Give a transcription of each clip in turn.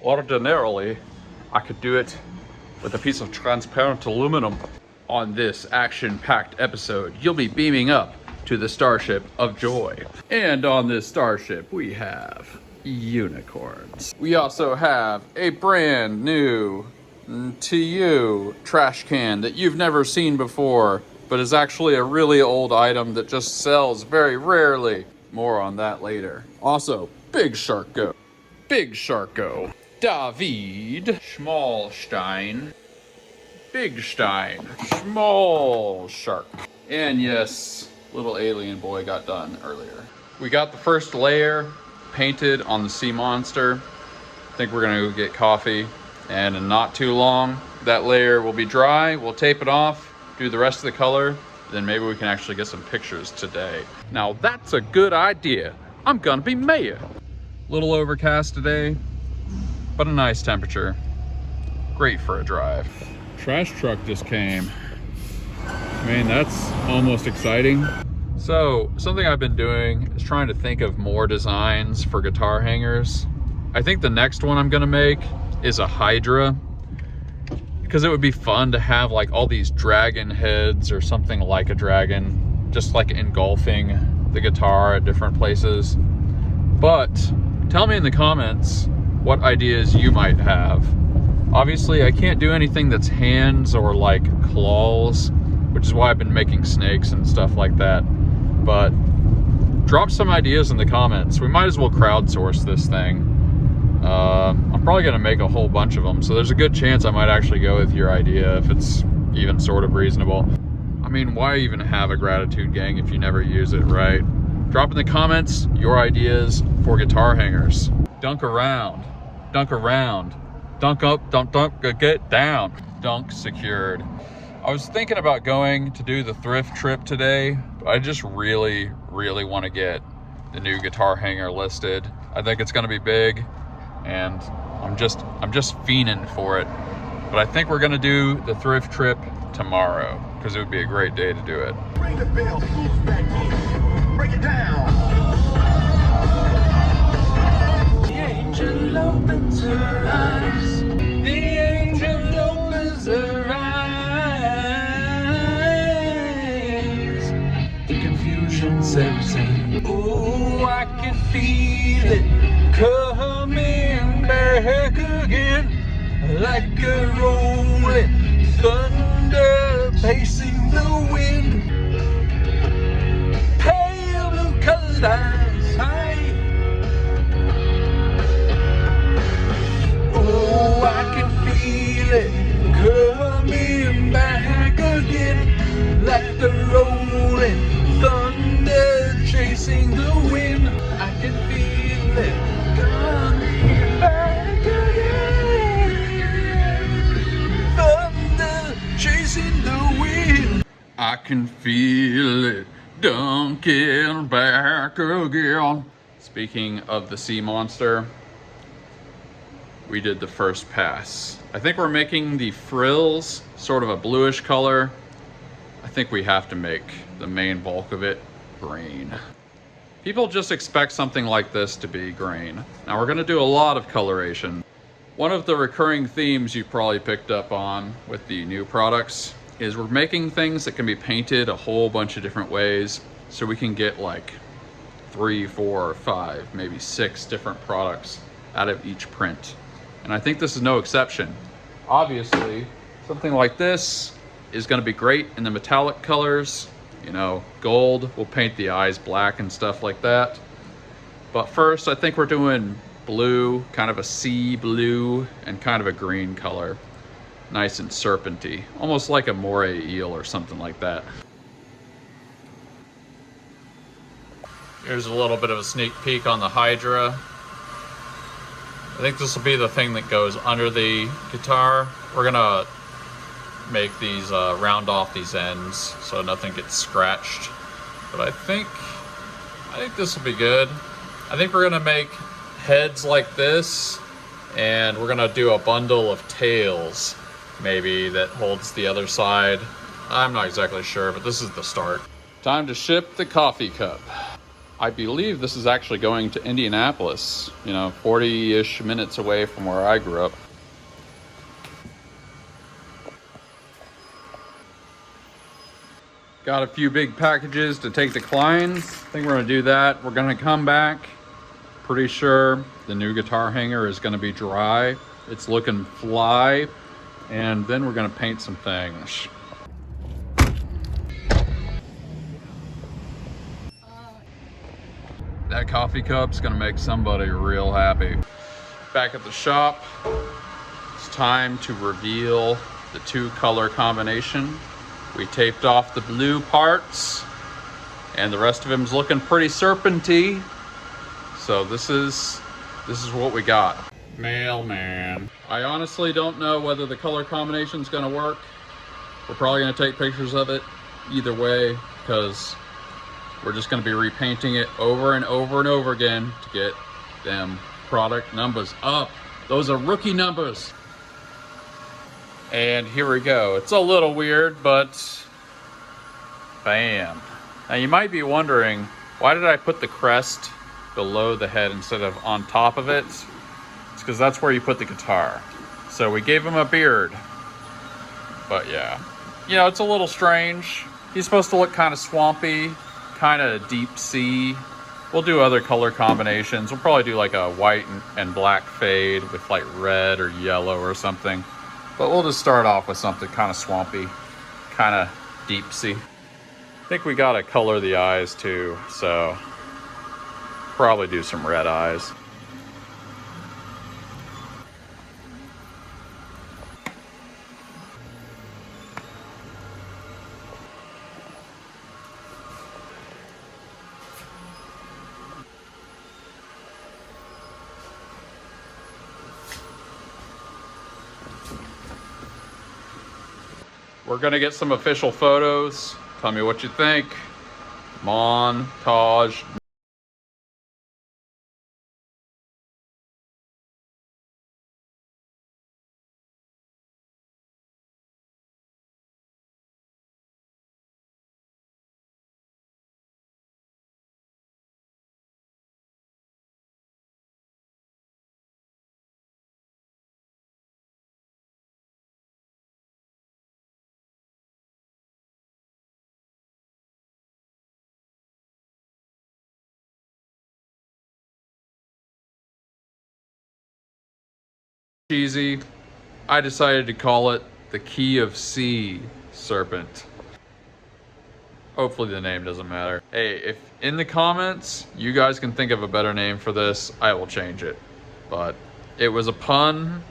ordinarily, I could do it with a piece of transparent aluminum. On this action-packed episode, you'll be beaming up to the Starship of Joy. And on this starship, we have unicorns. We also have a brand new to you trash can that you've never seen before, but is actually a really old item that just sells very rarely. More on that later. Also, Big Sharko. Big Sharko. David Schmalstein. Big Stein. Small Shark. And yes, little alien boy got done earlier. We got the first layer painted on the sea monster. I think we're gonna go get coffee, and in not too long that layer will be dry. We'll tape it off, do the rest of the color, then maybe we can actually get some pictures today. Now that's a good idea. I'm gonna be mayor. Little overcast today, but a nice temperature. Great for a drive. Trash truck just came. I mean, that's almost exciting. So something I've been doing is trying to think of more designs for guitar hangers. I think the next one I'm gonna make is a Hydra, because it would be fun to have like all these dragon heads or something like a dragon, just like engulfing the guitar at different places. But tell me in the comments what ideas you might have. Obviously I can't do anything that's hands or like claws, which is why I've been making snakes and stuff like that. But drop some ideas in the comments. We might as well crowdsource this thing. I'm probably gonna make a whole bunch of them, so there's a good chance I might actually go with your idea if it's even sort of reasonable. I mean, why even have a gratitude gang if you never use it, right? Drop in the comments your ideas for guitar hangers. Dunk around, dunk around, dunk up, dunk, get down. Dunk secured. I was thinking about going to do the thrift trip today, but I just really want to get the new guitar hanger listed. I think it's gonna be big, and I'm just fiending for it. But I think we're gonna do the thrift trip tomorrow, because it would be a great day to do it. Ring the bell, who's back in? Break it down. The angel opens her eyes. The angel opens her eyes. The confusion sets in. Oh, I can feel it coming back again, like a rolling thunder pacing the wind. Pale blue colored eyes high. Oh, I can feel it coming back again, like the rolling thunder chasing the wind. I can feel it coming back again, thunder chasing the wind. I can feel it dunking back again. Speaking of the sea monster, we did the first pass. I think we're making the frills sort of a bluish color. I think we have to make the main bulk of it green. People just expect something like this to be green. Now we're gonna do a lot of coloration. One of the recurring themes you probably picked up on with the new products is we're making things that can be painted a whole bunch of different ways, so we can get like 3, 4, 5, maybe 6 different products out of each print. And I think this is no exception. Obviously, something like this is gonna be great in the metallic colors. You know, gold, we'll paint the eyes black and stuff like that. But first, I think we're doing blue, kind of a sea blue, and kind of a green color. Nice and serpenty, almost like a moray eel or something like that. Here's a little bit of a sneak peek on the Hydra. I think this will be the thing that goes under the guitar. We're gonna make these round off these ends so nothing gets scratched. But I think this will be good. I think we're gonna make heads like this, and we're gonna do a bundle of tails maybe that holds the other side. I'm not exactly sure, but this is the start. Time to ship the coffee cup. I believe this is actually going to Indianapolis, 40-ish minutes away from where I grew up. Got a few big packages to take to clients. I think we're gonna do that. We're gonna come back. Pretty sure the new guitar hanger is gonna be dry. It's looking fly. And then we're gonna paint some things. That coffee cup's gonna make somebody real happy. Back at the shop, it's time to reveal the 2-color combination. We taped off the blue parts, and the rest of him's looking pretty serpenty. So this is what we got. Mailman. I honestly don't know whether the color combination's gonna work. We're probably gonna take pictures of it either way, because we're just gonna be repainting it over and over and over again to get them product numbers up. Those are rookie numbers. And here we go. It's a little weird, but bam. Now you might be wondering, why did I put the crest below the head instead of on top of it? It's because that's where you put the guitar. So we gave him a beard. But yeah, it's a little strange. He's supposed to look kind of swampy, kind of deep sea. We'll do other color combinations. We'll probably do like a white and black fade with like red or yellow or something. But we'll just start off with something kind of swampy, kind of deep sea. I think we gotta color the eyes too, so probably do some red eyes. We're gonna get some official photos. Tell me what you think. Montage. Cheesy. I decided to call it the Key of C Serpent. Hopefully the name doesn't matter. Hey, if in the comments you guys can think of a better name for this, I will change it. But it was a pun.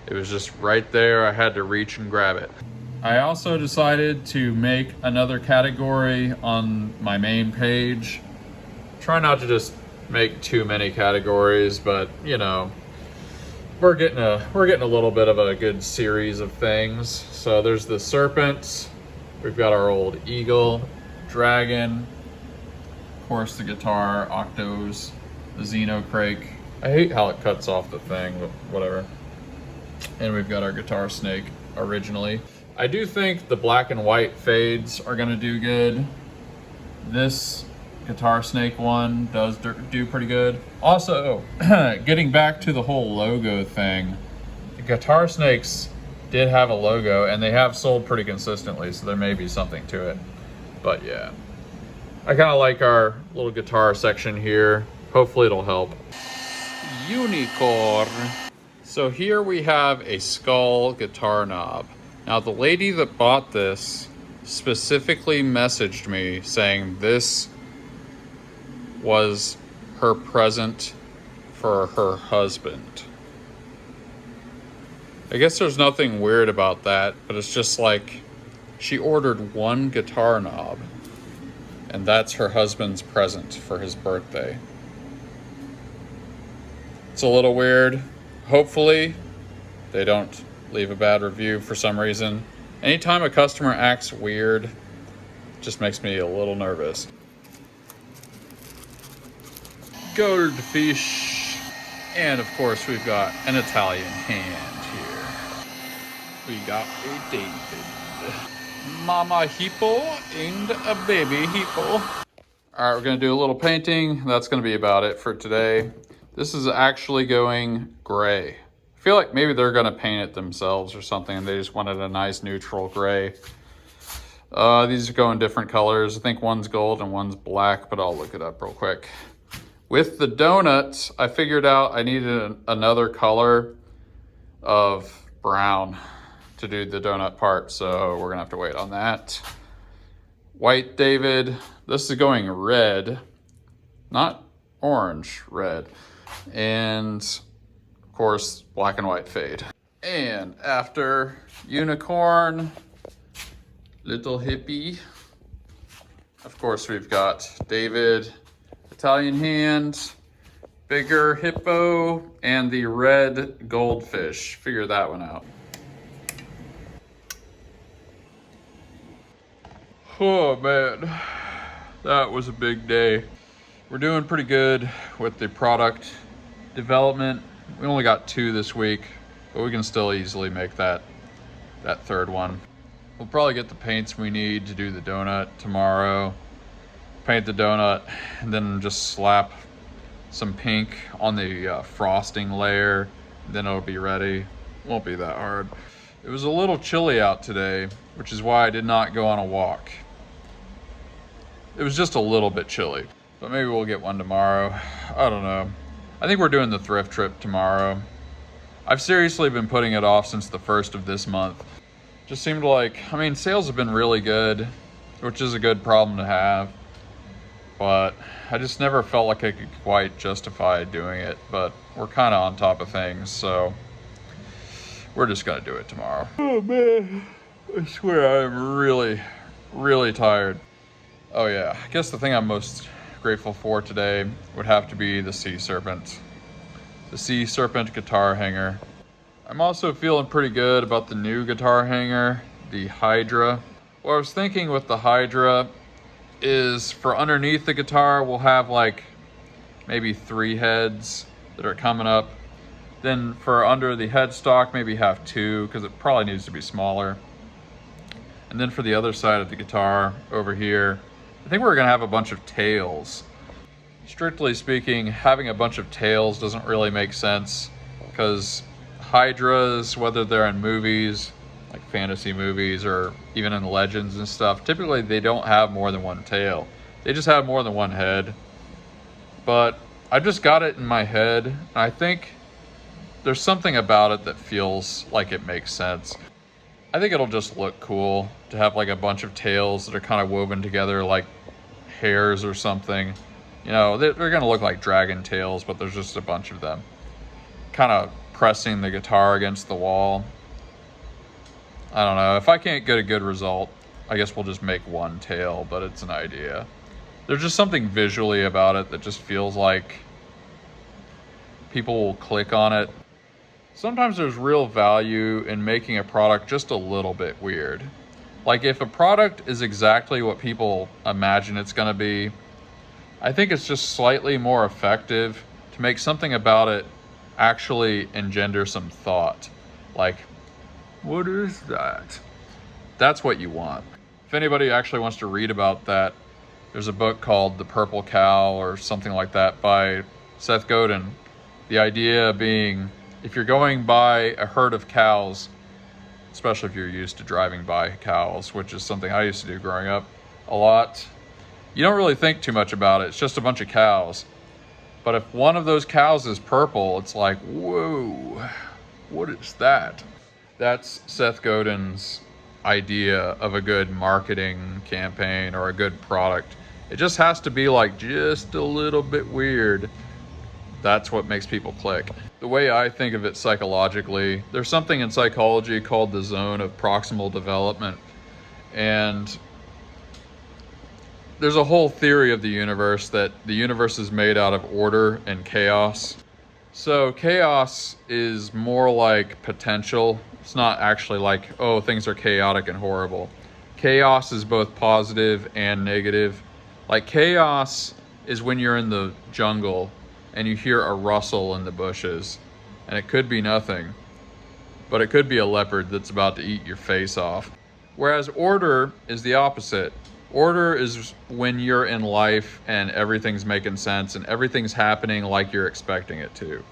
It was just right there. I had to reach and grab it. I also decided to make another category on my main page. Try not to just make too many categories, but we're getting a little bit of a good series of things. So there's the serpents. We've got our old eagle, dragon, of course the guitar, octos, the xenocrake. I hate how it cuts off the thing, but whatever. And we've got our guitar snake originally. I do think the black and white fades are gonna do good. This guitar snake one does do pretty good. Also, getting back to the whole logo thing, the guitar snakes did have a logo and they have sold pretty consistently, so there may be something to it. But yeah, I kind of like our little guitar section here. Hopefully it'll help. Unicorn. So here we have a skull guitar knob. Now the lady that bought this specifically messaged me saying this was her present for her husband. I guess there's nothing weird about that, but it's just like she ordered one guitar knob and that's her husband's present for his birthday. It's a little weird. Hopefully they don't leave a bad review for some reason. Anytime a customer acts weird, it just makes me a little nervous. Goldfish. And of course we've got an Italian hand here. We got a David. Mama hippo and a baby hippo. All right, we're gonna do a little painting. That's gonna be about it for today. This is actually going gray. I feel like maybe they're gonna paint it themselves or something and they just wanted a nice neutral gray. These are going different colors. I think one's gold and one's black, but I'll look it up real quick. With the donuts, I figured out I needed another color of brown to do the donut part, so we're gonna have to wait on that. White David, this is going red, not orange, red. And of course, black and white fade. And after unicorn, little hippie, of course we've got David, Italian hand, bigger hippo, and the red goldfish. Figure that one out. Oh man, that was a big day. We're doing pretty good with the product development. We only got 2 this week, but we can still easily make that third one. We'll probably get the paints we need to do the donut tomorrow. Paint the donut and then just slap some pink on the frosting layer. Then it'll be ready. Won't be that hard. It was a little chilly out today, which is why I did not go on a walk. It was just a little bit chilly, but maybe we'll get one tomorrow. I don't know. I think we're doing the thrift trip tomorrow. I've seriously been putting it off since the 1st of this month. Just seemed like, I mean, sales have been really good, which is a good problem to have, but I just never felt like I could quite justify doing it, but we're kind of on top of things, so we're just gonna do it tomorrow. Oh man, I swear I'm really, really tired. Oh yeah, I guess the thing I'm most grateful for today would have to be the sea serpent. The sea serpent guitar hanger. I'm also feeling pretty good about the new guitar hanger, the Hydra. What I was thinking with the Hydra is for underneath the guitar, we'll have like maybe 3 heads that are coming up. Then for under the headstock, maybe have 2, because it probably needs to be smaller. And then for the other side of the guitar over here, I think we're gonna have a bunch of tails. Strictly speaking, having a bunch of tails doesn't really make sense, because Hydras, whether they're in movies, like fantasy movies, or even in legends and stuff, typically they don't have more than 1 tail. They just have more than 1 head. But I just got it in my head, and I think there's something about it that feels like it makes sense. I think it'll just look cool to have like a bunch of tails that are kind of woven together like hairs or something. You know, they're gonna look like dragon tails, but there's just a bunch of them kind of pressing the guitar against the wall. I don't know. If I can't get a good result, I guess we'll just make 1 tail, but it's an idea. There's just something visually about it that just feels like people will click on it. Sometimes there's real value in making a product just a little bit weird. Like if a product is exactly what people imagine it's gonna be, I think it's just slightly more effective to make something about it actually engender some thought. Like, what is that? That's what you want. If anybody actually wants to read about that, there's a book called The Purple Cow or something like that by Seth Godin. The idea being, if you're going by a herd of cows, especially if you're used to driving by cows, which is something I used to do growing up a lot, you don't really think too much about it. It's just a bunch of cows. But if one of those cows is purple, it's like, whoa, what is that? That's Seth Godin's idea of a good marketing campaign or a good product. It just has to be like just a little bit weird. That's what makes people click. The way I think of it psychologically, there's something in psychology called the zone of proximal development. And there's a whole theory of the universe that the universe is made out of order and chaos. So chaos is more like potential. It's not actually like, oh, things are chaotic and horrible. Chaos is both positive and negative. Like chaos is when you're in the jungle and you hear a rustle in the bushes, and it could be nothing, but it could be a leopard that's about to eat your face off. Whereas order is the opposite. Order is when you're in life and everything's making sense and everything's happening like you're expecting it to.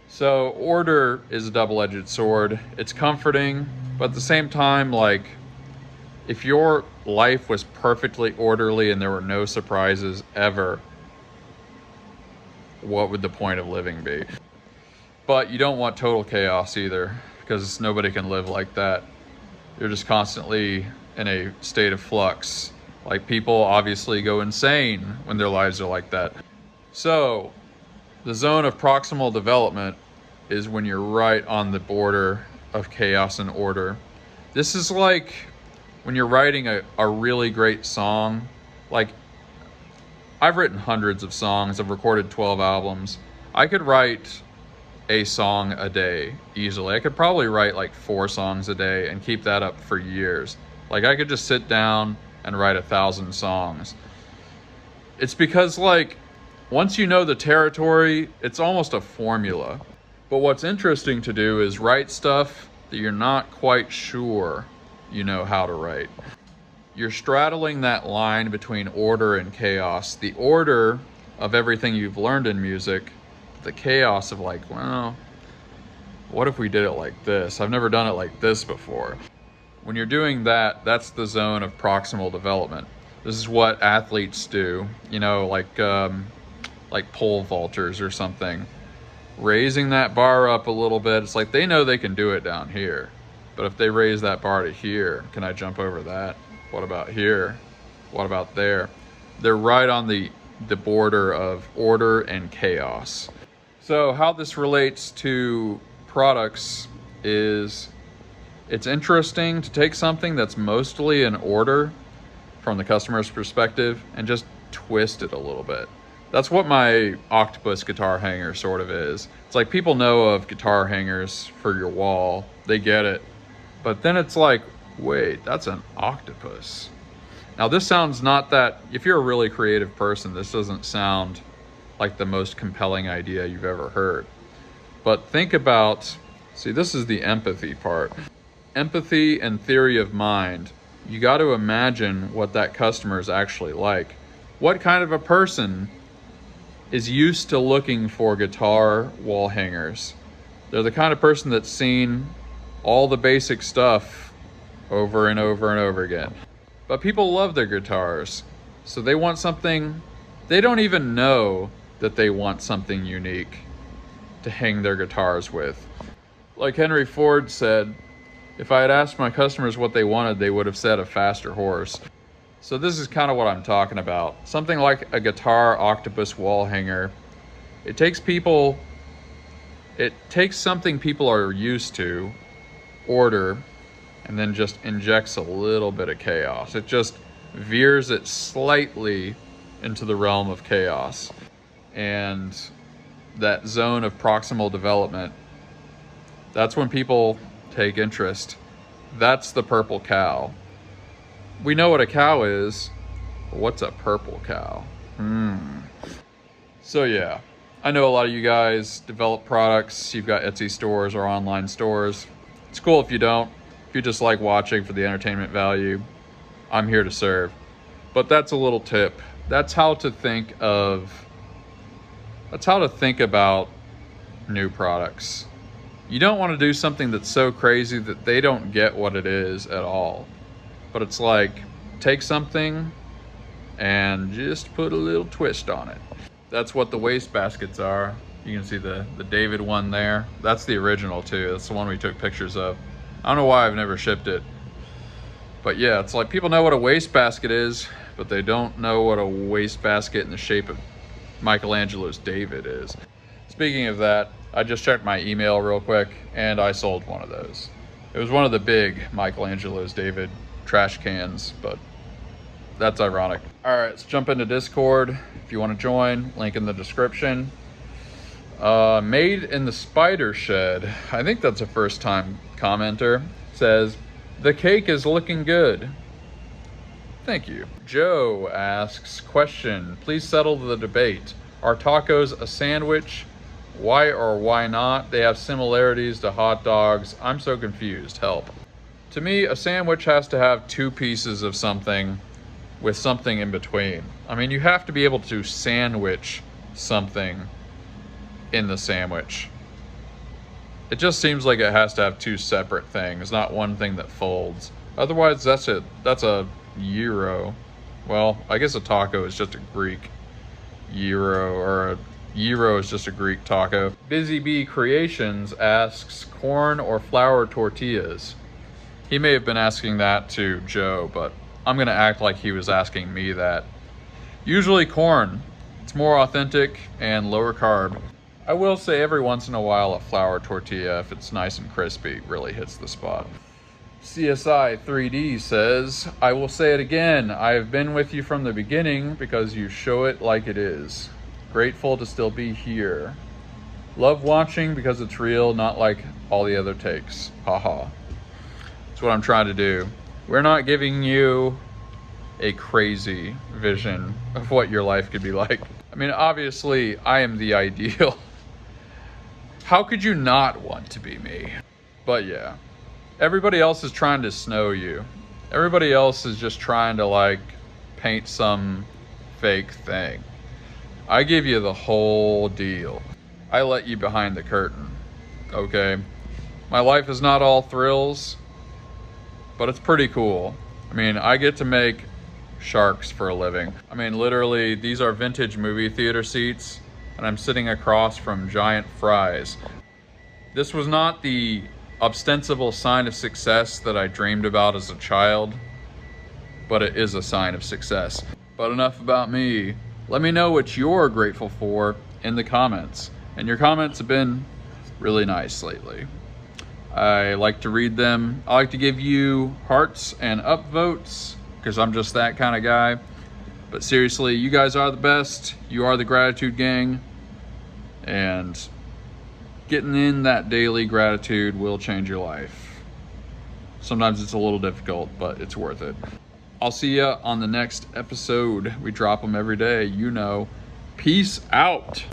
So order is a double-edged sword. It's comforting, but at the same time, like, if your life was perfectly orderly and there were no surprises ever, what would the point of living be? But you don't want total chaos either, because nobody can live like that. You're just constantly in a state of flux. Like, people obviously go insane when their lives are like that. So, the zone of proximal development is when you're right on the border of chaos and order. This is like when you're writing a really great song. Like, I've written hundreds of songs, I've recorded 12 albums. I could write a song a day easily. I could probably write like 4 songs a day and keep that up for years. Like, I could just sit down and write 1,000 songs. It's because, like, once you know the territory, it's almost a formula. But what's interesting to do is write stuff that you're not quite sure you know how to write. You're straddling that line between order and chaos. The order of everything you've learned in music, the chaos of, like, well, what if we did it like this? I've never done it like this before. When you're doing that, that's the zone of proximal development. This is what athletes do, you know, like pole vaulters or something. Raising that bar up a little bit, it's like they know they can do it down here. But if they raise that bar to here, can I jump over that? What about here? What about there? They're right on the border of order and chaos. So how this relates to products is, it's interesting to take something that's mostly in order from the customer's perspective and just twist it a little bit. That's what my octopus guitar hanger sort of is. It's like, people know of guitar hangers for your wall, they get it. But then it's like, wait, that's an octopus. Now this sounds not that, if you're a really creative person, this doesn't sound like the most compelling idea you've ever heard. But think about, see, this is the empathy part. Empathy and theory of mind. You got to imagine what that customer is actually like. What kind of a person is used to looking for guitar wall hangers? They're the kind of person that's seen all the basic stuff over and over and over again. But people love their guitars, so they want something, they don't even know that they want something unique to hang their guitars with. Like Henry Ford said, if I had asked my customers what they wanted, they would have said a faster horse. So this is kind of what I'm talking about. Something like a guitar octopus wall hanger. It takes something people are used to, order, and then just injects a little bit of chaos. It just veers it slightly into the realm of chaos. And that zone of proximal development, that's when people take interest. That's the purple cow. We know what a cow is. What's a purple cow? So yeah, I know a lot of you guys develop products. You've got Etsy stores or online stores. It's cool if you don't. If you just like watching for the entertainment value, I'm here to serve. But that's a little tip. That's how to think about new products. You don't want to do something that's so crazy that they don't get what it is at all. But it's like, take something and just put a little twist on it. That's what the waste baskets are. You can see the David one there. That's the original too. That's the one we took pictures of. I don't know why I've never shipped it. But yeah, it's like, people know what a waste basket is, but they don't know what a waste basket in the shape of Michelangelo's David is. Speaking of that, I just checked my email real quick and I sold one of those. It was one of the big Michelangelo's David trash cans, but that's ironic. All right, let's jump into Discord. If you want to join, link in the description. Made in the Spider Shed, I think that's a first time commenter, says, the cake is looking good. Thank you. Joe asks, question, please settle the debate. Are tacos a sandwich? Why or why not? They have similarities to hot dogs. I'm so confused, help. To me, a sandwich has to have 2 pieces of something with something in between. I mean, you have to be able to sandwich something in the sandwich. It just seems like it has to have two separate things, not one thing that folds. Otherwise, that's it. That's a gyro. Well, I guess a taco is just a Greek gyro, or a gyro is just a Greek taco. Busy Bee Creations asks, corn or flour tortillas? He may have been asking that to Joe, but I'm gonna act like he was asking me that. Usually corn. It's more authentic and lower carb. I will say every once in a while a flour tortilla, if it's nice and crispy, really hits the spot. CSI 3D says, I will say it again, I have been with you from the beginning because you show it like it is. Grateful to still be here. Love watching because it's real, not like all the other takes. Haha. That's what I'm trying to do. We're not giving you a crazy vision of what your life could be like. I mean, obviously, I am the ideal. How could you not want to be me? But yeah, everybody else is trying to snow you. Everybody else is just trying to like paint some fake thing. I give you the whole deal. I let you behind the curtain, okay? My life is not all thrills, but it's pretty cool. I mean, I get to make sharks for a living. I mean, literally, these are vintage movie theater seats, and I'm sitting across from giant fries. This was not the ostensible sign of success that I dreamed about as a child, but it is a sign of success. But enough about me. Let me know what you're grateful for in the comments. And your comments have been really nice lately. I like to read them. I like to give you hearts and upvotes because I'm just that kind of guy. But seriously, you guys are the best. You are the gratitude gang. And getting in that daily gratitude will change your life. Sometimes it's a little difficult, but it's worth it. I'll see ya on the next episode. We drop them every day, you know. Peace out.